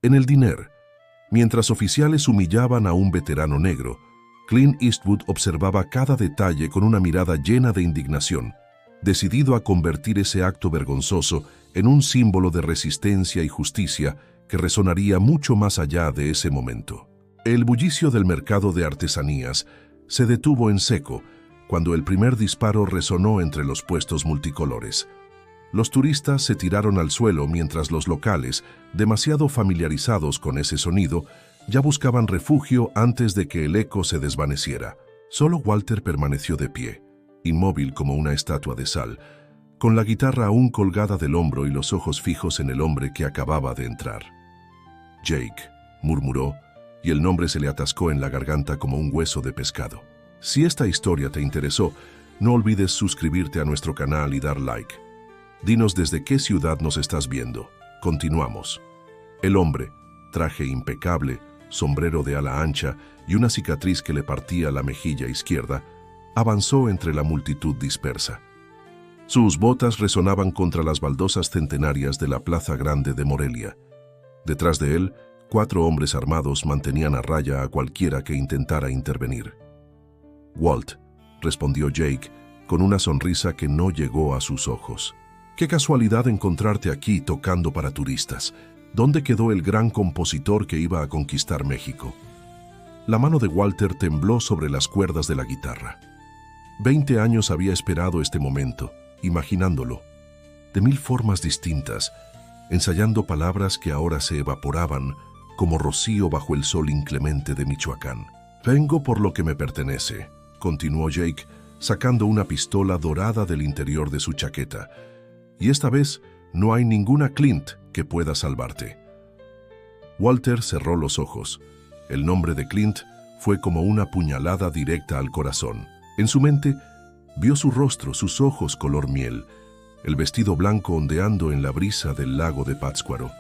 En el diner, mientras oficiales humillaban a un veterano negro, Clint Eastwood observaba cada detalle con una mirada llena de indignación, decidido a convertir ese acto vergonzoso en un símbolo de resistencia y justicia que resonaría mucho más allá de ese momento. El bullicio del mercado de artesanías se detuvo en seco cuando el primer disparo resonó entre los puestos multicolores. Los turistas se tiraron al suelo mientras los locales, demasiado familiarizados con ese sonido, ya buscaban refugio antes de que el eco se desvaneciera. Solo Walter permaneció de pie, inmóvil como una estatua de sal, con la guitarra aún colgada del hombro y los ojos fijos en el hombre que acababa de entrar. Jake, murmuró, y el nombre se le atascó en la garganta como un hueso de pescado. Si esta historia te interesó, no olvides suscribirte a nuestro canal y dar like. Dinos desde qué ciudad nos estás viendo. Continuamos. El hombre, traje impecable, sombrero de ala ancha y una cicatriz que le partía la mejilla izquierda, avanzó entre la multitud dispersa. Sus botas resonaban contra las baldosas centenarias de la Plaza Grande de Morelia. Detrás de él, 4 hombres armados mantenían a raya a cualquiera que intentara intervenir. «Walt», respondió Jake, con una sonrisa que no llegó a sus ojos. «Qué casualidad encontrarte aquí tocando para turistas. ¿Dónde quedó el gran compositor que iba a conquistar México?» La mano de Walter tembló sobre las cuerdas de la guitarra. 20 años había esperado este momento, imaginándolo, de 1000 formas distintas, ensayando palabras que ahora se evaporaban como rocío bajo el sol inclemente de Michoacán. «Vengo por lo que me pertenece», continuó Jake, sacando una pistola dorada del interior de su chaqueta. «Y esta vez no hay ninguna Clint que pueda salvarte». Walter cerró los ojos. El nombre de Clint fue como una puñalada directa al corazón. En su mente, vio su rostro, sus ojos color miel, el vestido blanco ondeando en la brisa del lago de Pátzcuaro.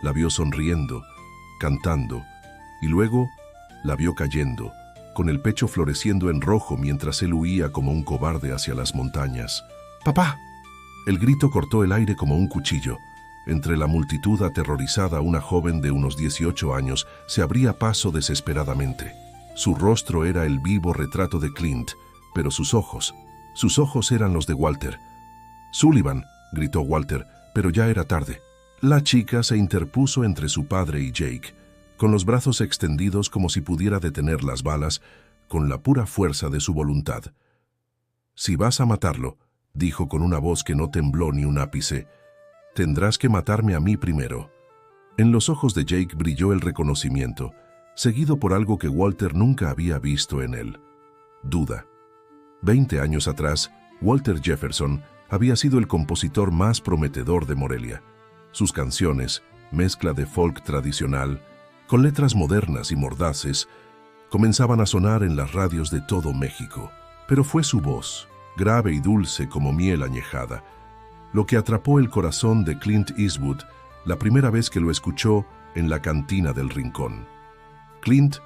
La vio sonriendo, cantando, y luego la vio cayendo, con el pecho floreciendo en rojo mientras él huía como un cobarde hacia las montañas. «¡Papá!». El grito cortó el aire como un cuchillo. Entre la multitud aterrorizada, una joven de unos 18 años se abría paso desesperadamente. Su rostro era el vivo retrato de Clint, pero sus ojos eran los de Walter. «¡Sullivan!», gritó Walter, pero ya era tarde. La chica se interpuso entre su padre y Jake, con los brazos extendidos como si pudiera detener las balas con la pura fuerza de su voluntad. «Si vas a matarlo», dijo con una voz que no tembló ni un ápice, «tendrás que matarme a mí primero». En los ojos de Jake brilló el reconocimiento, seguido por algo que Walter nunca había visto en él: duda. 20 años atrás, Walter Jefferson había sido el compositor más prometedor de Morelia. Sus canciones, mezcla de folk tradicional, con letras modernas y mordaces, comenzaban a sonar en las radios de todo México. Pero fue su voz, grave y dulce como miel añejada, lo que atrapó el corazón de Clint Eastwood la primera vez que lo escuchó en la cantina del Rincón. Clint,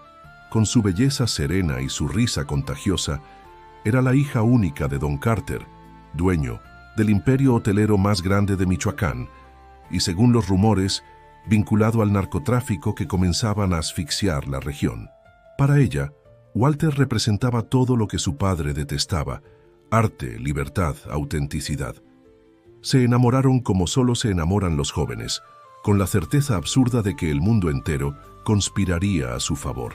con su belleza serena y su risa contagiosa, era la hija única de Don Carter, dueño del imperio hotelero más grande de Michoacán, y según los rumores, vinculado al narcotráfico que comenzaban a asfixiar la región. Para ella, Walter representaba todo lo que su padre detestaba: arte, libertad, autenticidad. Se enamoraron como solo se enamoran los jóvenes, con la certeza absurda de que el mundo entero conspiraría a su favor.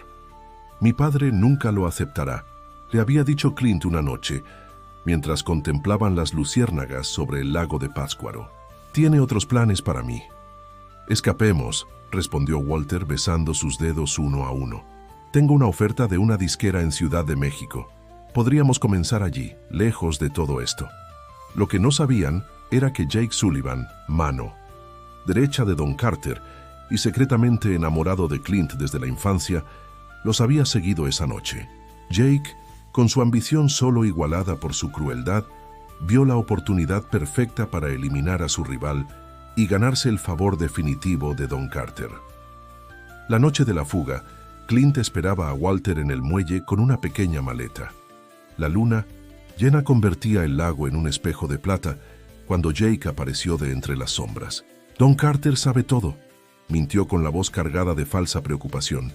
«Mi padre nunca lo aceptará», le había dicho Clint una noche, mientras contemplaban las luciérnagas sobre el lago de Pátzcuaro. «Tiene otros planes para mí». «Escapemos», respondió Walter besando sus dedos uno a uno. «Tengo una oferta de una disquera en Ciudad de México. Podríamos comenzar allí, lejos de todo esto». Lo que no sabían era que Jake Sullivan, mano derecha de Don Carter y secretamente enamorado de Clint desde la infancia, los había seguido esa noche. Jake, con su ambición solo igualada por su crueldad, vio la oportunidad perfecta para eliminar a su rival y ganarse el favor definitivo de Don Carter. La noche de la fuga, Clint esperaba a Walter en el muelle con una pequeña maleta. La luna llena convertía el lago en un espejo de plata cuando Jake apareció de entre las sombras. «Don Carter sabe todo», mintió con la voz cargada de falsa preocupación.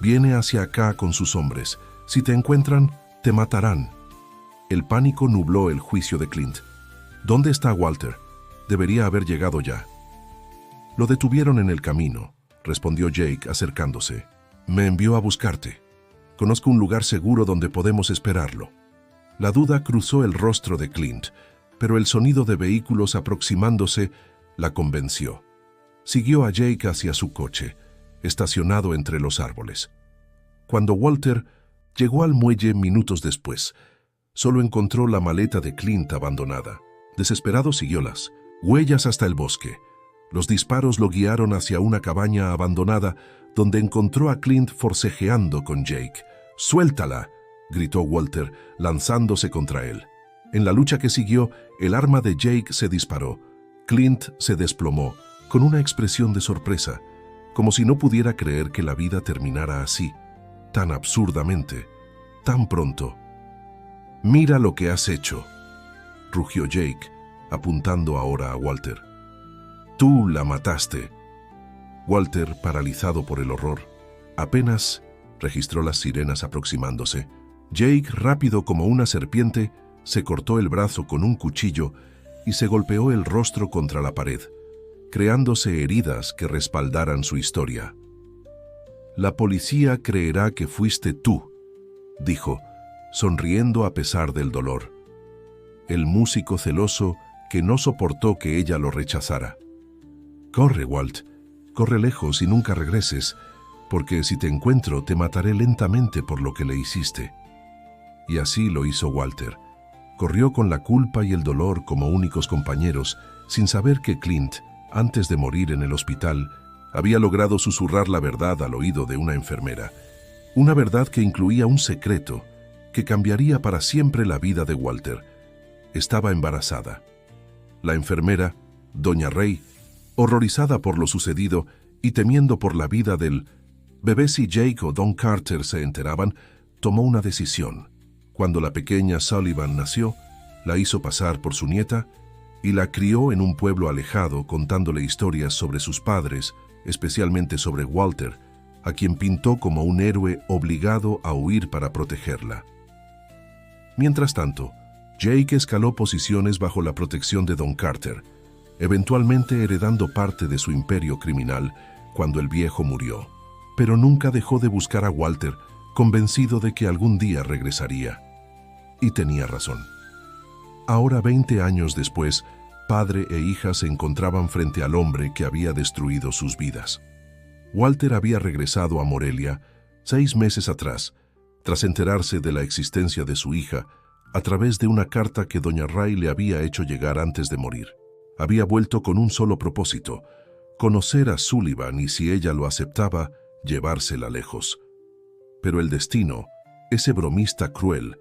Viene hacia acá con sus hombres. Si te encuentran, te matarán. El pánico nubló el juicio de Clint. ¿Dónde está Walter? Debería haber llegado ya. Lo detuvieron en el camino, respondió Jake acercándose. Me envió a buscarte. Conozco un lugar seguro donde podemos esperarlo. La duda cruzó el rostro de Clint, pero el sonido de vehículos aproximándose la convenció. Siguió a Jake hacia su coche, estacionado entre los árboles. Cuando Walter llegó al muelle minutos después, solo encontró la maleta de Clint abandonada. Desesperado siguió las huellas hasta el bosque. Los disparos lo guiaron hacia una cabaña abandonada donde encontró a Clint forcejeando con Jake. ¡Suéltala!, gritó Walter, lanzándose contra él. En la lucha que siguió, el arma de Jake se disparó. Clint se desplomó, con una expresión de sorpresa, como si no pudiera creer que la vida terminara así, tan absurdamente, tan pronto. «Mira lo que has hecho», rugió Jake, apuntando ahora a Walter. «Tú la mataste». Walter, paralizado por el horror, apenas registró las sirenas aproximándose. Jake, rápido como una serpiente, se cortó el brazo con un cuchillo y se golpeó el rostro contra la pared, creándose heridas que respaldaran su historia. «La policía creerá que fuiste tú», dijo, sonriendo a pesar del dolor. El músico celoso que no soportó que ella lo rechazara. «Corre, Walt, corre lejos y nunca regreses, porque si te encuentro te mataré lentamente por lo que le hiciste». Y así lo hizo Walter. Corrió con la culpa y el dolor como únicos compañeros, sin saber que Clint, antes de morir en el hospital, había logrado susurrar la verdad al oído de una enfermera. Una verdad que incluía un secreto que cambiaría para siempre la vida de Walter. Estaba embarazada. La enfermera, doña Ray, horrorizada por lo sucedido y temiendo por la vida del bebé si Jake o Don Carter se enteraban, tomó una decisión. Cuando la pequeña Sullivan nació, la hizo pasar por su nieta y la crió en un pueblo alejado contándole historias sobre sus padres, especialmente sobre Walter, a quien pintó como un héroe obligado a huir para protegerla. Mientras tanto, Jake escaló posiciones bajo la protección de Don Carter, eventualmente heredando parte de su imperio criminal cuando el viejo murió. Pero nunca dejó de buscar a Walter, convencido de que algún día regresaría. Y tenía razón. Ahora, 20 años después, padre e hija se encontraban frente al hombre que había destruido sus vidas. Walter había regresado a Morelia 6 meses atrás, tras enterarse de la existencia de su hija, a través de una carta que doña Ray le había hecho llegar antes de morir. Había vuelto con un solo propósito: conocer a Sullivan y, si ella lo aceptaba, llevársela lejos. Pero el destino, ese bromista cruel,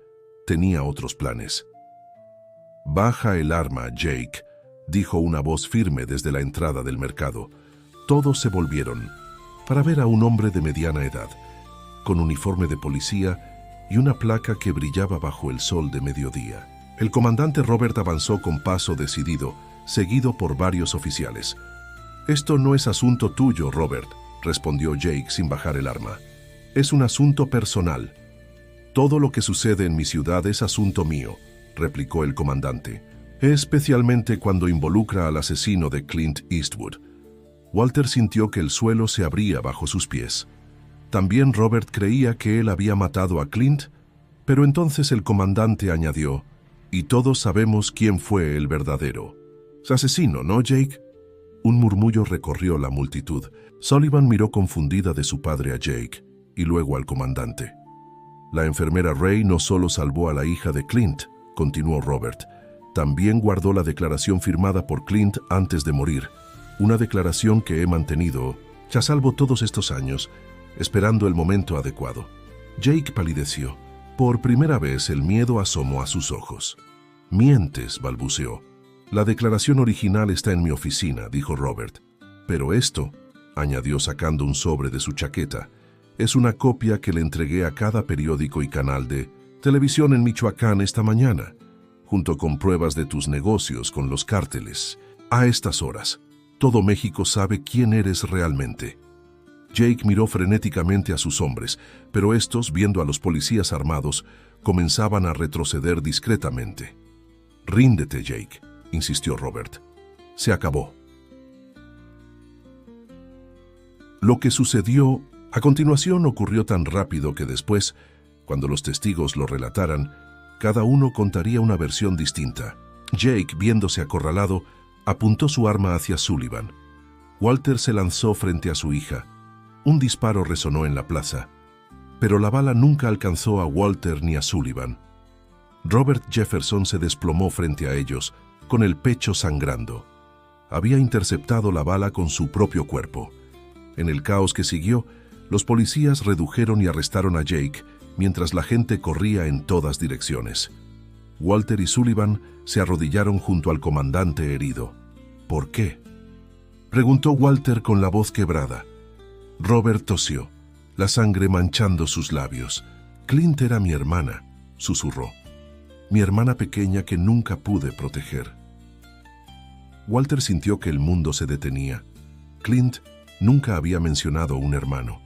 tenía otros planes. «Baja el arma, Jake», dijo una voz firme desde la entrada del mercado. Todos se volvieron para ver a un hombre de mediana edad, con uniforme de policía y una placa que brillaba bajo el sol de mediodía. El comandante Robert avanzó con paso decidido, seguido por varios oficiales. «Esto no es asunto tuyo, Robert», respondió Jake sin bajar el arma. «Es un asunto personal». «Todo lo que sucede en mi ciudad es asunto mío», replicó el comandante, «especialmente cuando involucra al asesino de Clint Eastwood». Walter sintió que el suelo se abría bajo sus pies. También Robert creía que él había matado a Clint, pero entonces el comandante añadió: «Y todos sabemos quién fue el verdadero asesino, ¿no, Jake?». Un murmullo recorrió la multitud. Sullivan miró confundida de su padre a Jake y luego al comandante. «La enfermera Ray no solo salvó a la hija de Clint», continuó Robert, «también guardó la declaración firmada por Clint antes de morir, una declaración que he mantenido a salvo todos estos años, esperando el momento adecuado». Jake palideció. Por primera vez el miedo asomó a sus ojos. «Mientes», balbuceó. «La declaración original está en mi oficina», dijo Robert. «Pero esto», añadió sacando un sobre de su chaqueta, «es una copia que le entregué a cada periódico y canal de televisión en Michoacán esta mañana, junto con pruebas de tus negocios con los cárteles, a estas horas. Todo México sabe quién eres realmente. Jake miró frenéticamente a sus hombres, pero estos, viendo a los policías armados, comenzaban a retroceder discretamente. «Ríndete, Jake», insistió Robert. «Se acabó». Lo que sucedió a continuación ocurrió tan rápido que después, cuando los testigos lo relataran, cada uno contaría una versión distinta. Jake, viéndose acorralado, apuntó su arma hacia Sullivan. Walter se lanzó frente a su hija. Un disparo resonó en la plaza, pero la bala nunca alcanzó a Walter ni a Sullivan. Robert Jefferson se desplomó frente a ellos, con el pecho sangrando. Había interceptado la bala con su propio cuerpo. En el caos que siguió, los policías redujeron y arrestaron a Jake, mientras la gente corría en todas direcciones. Walter y Sullivan se arrodillaron junto al comandante herido. «¿Por qué?», preguntó Walter con la voz quebrada. Robert tosió, la sangre manchando sus labios. «Clint era mi hermana», susurró. «Mi hermana pequeña que nunca pude proteger». Walter sintió que el mundo se detenía. Clint nunca había mencionado un hermano.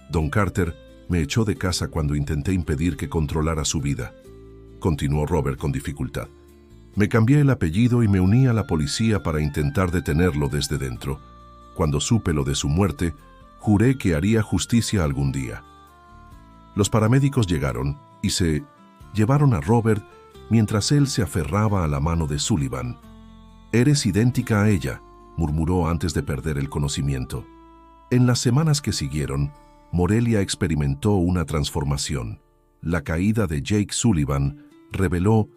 «Don Carter me echó de casa cuando intenté impedir que controlara su vida», continuó Robert con dificultad. «Me cambié el apellido y me uní a la policía para intentar detenerlo desde dentro. Cuando supe lo de su muerte, juré que haría justicia algún día». Los paramédicos llegaron y se llevaron a Robert mientras él se aferraba a la mano de Sullivan. «Eres idéntica a ella», murmuró antes de perder el conocimiento. En las semanas que siguieron, Morelia experimentó una transformación. La caída de Jake Sullivan reveló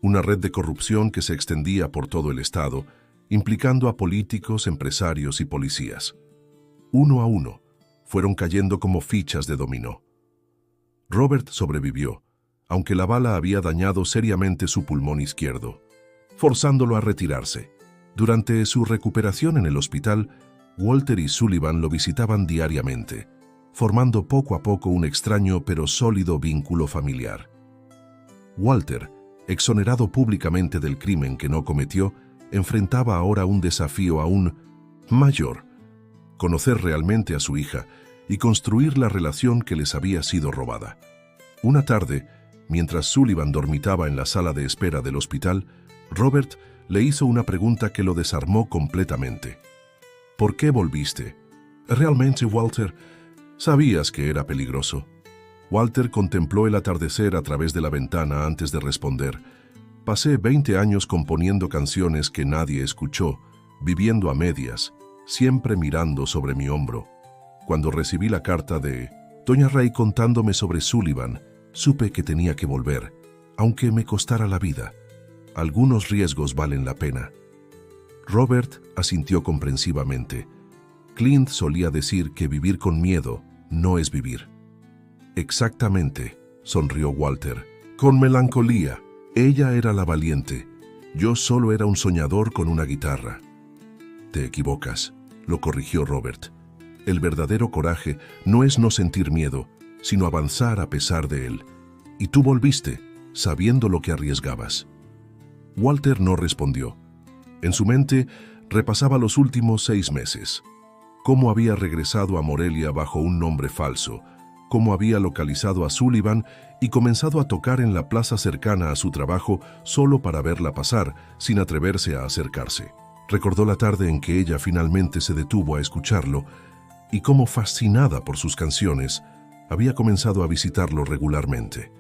una red de corrupción que se extendía por todo el estado, implicando a políticos, empresarios y policías. Uno a uno, fueron cayendo como fichas de dominó. Robert sobrevivió, aunque la bala había dañado seriamente su pulmón izquierdo, forzándolo a retirarse. Durante su recuperación en el hospital, Walter y Sullivan lo visitaban diariamente, formando poco a poco un extraño pero sólido vínculo familiar. Walter, exonerado públicamente del crimen que no cometió, enfrentaba ahora un desafío aún mayor: conocer realmente a su hija y construir la relación que les había sido robada. Una tarde, mientras Sullivan dormitaba en la sala de espera del hospital, Robert le hizo una pregunta que lo desarmó completamente. «¿Por qué volviste?» «Realmente, Walter, sabías que era peligroso». Walter contempló el atardecer a través de la ventana antes de responder. «Pasé 20 años componiendo canciones que nadie escuchó, viviendo a medias, siempre mirando sobre mi hombro. Cuando recibí la carta de Doña Ray contándome sobre Sullivan, supe que tenía que volver, aunque me costara la vida. Algunos riesgos valen la pena». Robert asintió comprensivamente. Clint solía decir que vivir con miedo no es vivir. «Exactamente», sonrió Walter, con melancolía. «Ella era la valiente. Yo solo era un soñador con una guitarra». «Te equivocas», lo corrigió Robert. «El verdadero coraje no es no sentir miedo, sino avanzar a pesar de él. Y tú volviste, sabiendo lo que arriesgabas». Walter no respondió. En su mente repasaba los últimos 6 meses. Cómo había regresado a Morelia bajo un nombre falso, cómo había localizado a Sullivan y comenzado a tocar en la plaza cercana a su trabajo solo para verla pasar, sin atreverse a acercarse. Recordó la tarde en que ella finalmente se detuvo a escucharlo y cómo, fascinada por sus canciones, había comenzado a visitarlo regularmente.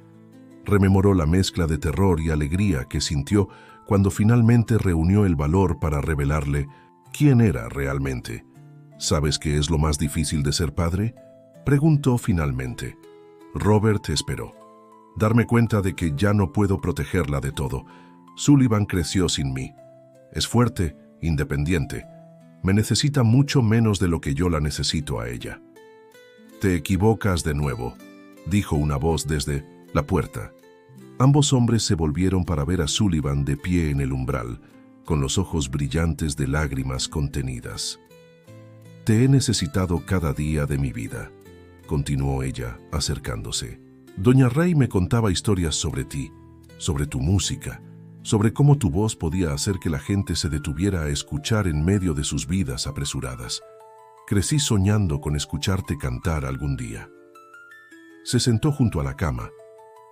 Rememoró la mezcla de terror y alegría que sintió cuando finalmente reunió el valor para revelarle quién era realmente. «¿Sabes qué es lo más difícil de ser padre?», preguntó finalmente. Robert esperó. «Darme cuenta de que ya no puedo protegerla de todo. Sullivan creció sin mí. Es fuerte, independiente. Me necesita mucho menos de lo que yo la necesito a ella». «Te equivocas de nuevo», dijo una voz desde la puerta. Ambos hombres se volvieron para ver a Sullivan de pie en el umbral, con los ojos brillantes de lágrimas contenidas. «Te he necesitado cada día de mi vida», continuó ella, acercándose. «Doña Ray me contaba historias sobre ti, sobre tu música, sobre cómo tu voz podía hacer que la gente se detuviera a escuchar en medio de sus vidas apresuradas. Crecí soñando con escucharte cantar algún día. Se sentó junto a la cama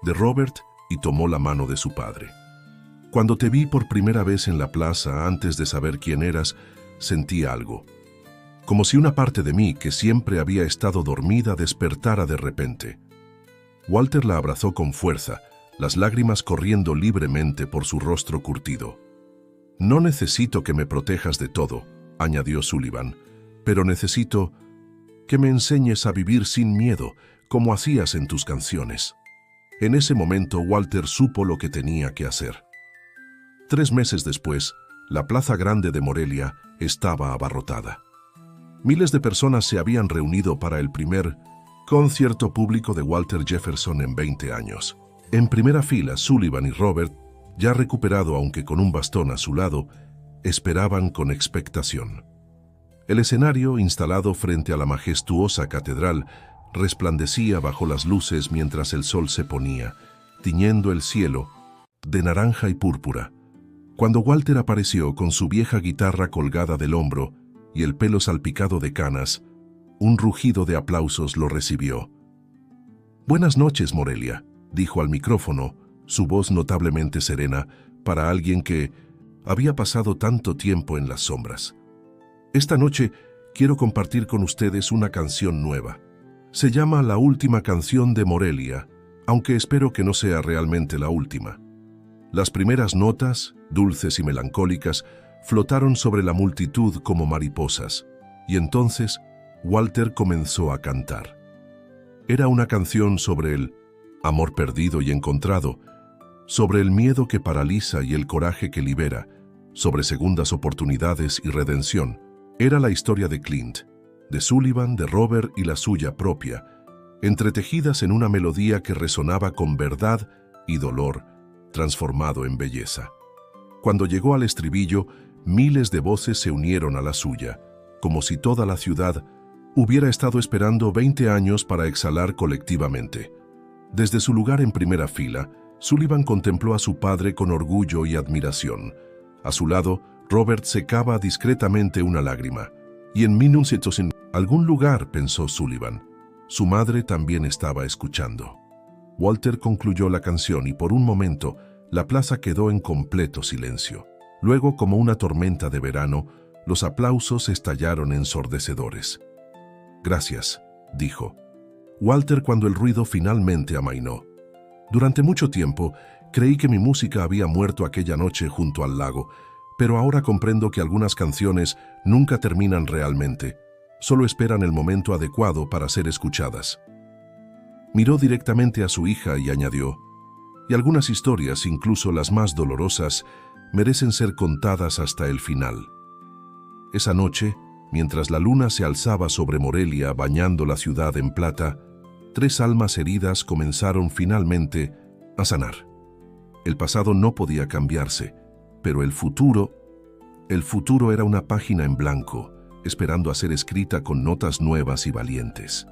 de Robert y tomó la mano de su padre. Cuando te vi por primera vez en la plaza antes de saber quién eras, sentí algo. Como si una parte de mí, que siempre había estado dormida, despertara de repente. Walter la abrazó con fuerza, las lágrimas corriendo libremente por su rostro curtido. «No necesito que me protejas de todo», añadió Sullivan, «pero necesito que me enseñes a vivir sin miedo, como hacías en tus canciones». En ese momento, Walter supo lo que tenía que hacer. 3 meses después, la Plaza Grande de Morelia estaba abarrotada. Miles de personas se habían reunido para el primer concierto público de Walter Jefferson en 20 años. En primera fila, Sullivan y Robert, ya recuperado aunque con un bastón a su lado, esperaban con expectación. El escenario, instalado frente a la majestuosa catedral, resplandecía bajo las luces mientras el sol se ponía, tiñendo el cielo de naranja y púrpura. Cuando Walter apareció con su vieja guitarra colgada del hombro y el pelo salpicado de canas, un rugido de aplausos lo recibió. «Buenas noches, Morelia», dijo al micrófono, su voz notablemente serena para alguien que había pasado tanto tiempo en las sombras. «Esta noche quiero compartir con ustedes una canción nueva. Se llama La Última Canción de Morelia, aunque espero que no sea realmente la última». Las primeras notas, dulces y melancólicas, flotaron sobre la multitud como mariposas, y entonces Walter comenzó a cantar. Era una canción sobre el amor perdido y encontrado, sobre el miedo que paraliza y el coraje que libera, sobre segundas oportunidades y redención. Era la historia de Clint, de Sullivan, de Robert y la suya propia, entretejidas en una melodía que resonaba con verdad y dolor, transformado en belleza. Cuando llegó al estribillo, miles de voces se unieron a la suya, como si toda la ciudad hubiera estado esperando 20 años para exhalar colectivamente. Desde su lugar en primera fila, Sullivan contempló a su padre con orgullo y admiración. A su lado, Robert secaba discretamente una lágrima. Y en 1900, en algún lugar, pensó Sullivan, su madre también estaba escuchando. Walter concluyó la canción y por un momento la plaza quedó en completo silencio. Luego, como una tormenta de verano, los aplausos estallaron ensordecedores. «Gracias», dijo Walter cuando el ruido finalmente amainó. «Durante mucho tiempo creí que mi música había muerto aquella noche junto al lago, pero ahora comprendo que algunas canciones nunca terminan realmente, solo esperan el momento adecuado para ser escuchadas». Miró directamente a su hija y añadió, «Y algunas historias, incluso las más dolorosas, merecen ser contadas hasta el final». Esa noche, mientras la luna se alzaba sobre Morelia bañando la ciudad en plata, 3 almas heridas comenzaron finalmente a sanar. El pasado no podía cambiarse, pero el futuro era una página en blanco, esperando a ser escrita con notas nuevas y valientes.